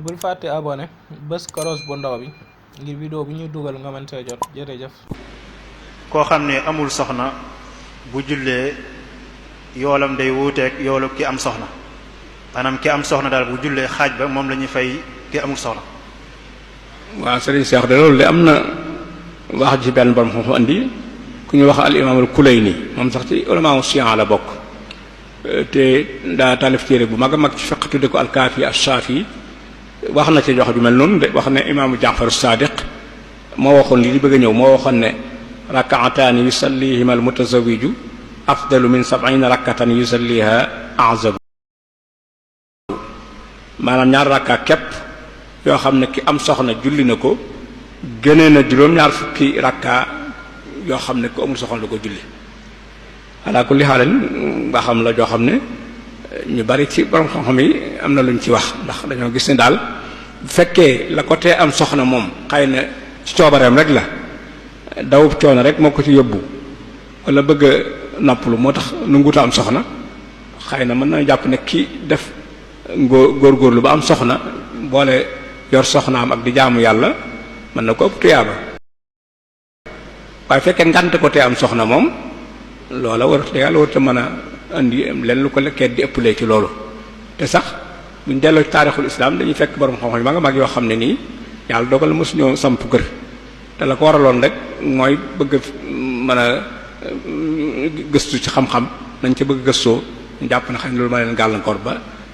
bul fàtte abonné bés koros bu ndaw bi ngir vidéo bu ñuy dugal nga mën see jot jërëjëf. koo xam ne amul soxna bu jullee yoolam day wuuteeg yoolu ki am soxna maanaam ki am soxna daal bu jullee xaaj ba moom la ñuy fay ki amul soxna. waaw sëriñ Cheikh de loolu de am na wax ci benn borom xam-xam andi ku ñu wax al imaam al Kulayni moom sax ci ulama Shi'a la bokk te daa taalif téere bu mag a mag ci fiqh tudde ko al Kaafi ash-Shaafi wax na ci jox ju mel noonu de wax ne imaamu Jaafar as-Saadiq moo waxoon lii di bëgg a ñëw moo waxoon ne rak'ataani yusallihima al mutazawwiju afdalu min 70 rak'atan yusalliha a'zabu maanaam ñaar rakka képp yoo xam ne ki am soxna julli na ko gënee na juróom-ñaar fukki rakka yoo xam ne ku amul soxna du ko julli ala kulli xaalin nga xam la joo xam ne ñu bari ci borom xam-xam yi am na luñ ci wax ndax dañoo gis ne daal bu fekkee la ko tee am soxna moom xëy na ci coobareem rek la dawub coono rek moo ko ci yóbbu wala bëgg a noppalu moo tax nu nguta am soxna xëy na mën na jàpp ne ki def góorgóorlu ba am soxna boole yor soxnaam ak di jaamu yàlla mën na ko ëpp tuyaaba waaye fekkee ngante ko tee am soxna moom loola warut yàlla warut a mën a indi leen lu ko lekkeet di ëpplee ci loolu te sax buñ delloo ci taarixul islam dañuy fekk borom xam-xam yi mag yoo xam ne nii yàlla dogal mosuñoo samp kër te la ko waraloon rek mooy bëgg mën a gëstu ci xam-xam nañ ca bëgg gëstoo ñu jàpp na xam ne loolu ma leen gàllankoor ba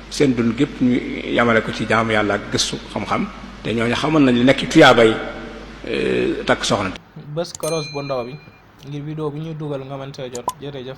seen dund gépp ñu yamale ko ci jaamu yàlla ak gëstu xam-xam te ñooñu xamoon nañ li nekk tuyaabay takk soxna. bés koros bu ndaw bi ngir vidéo bu ñuy dugal nga mën see jot jërëjëf.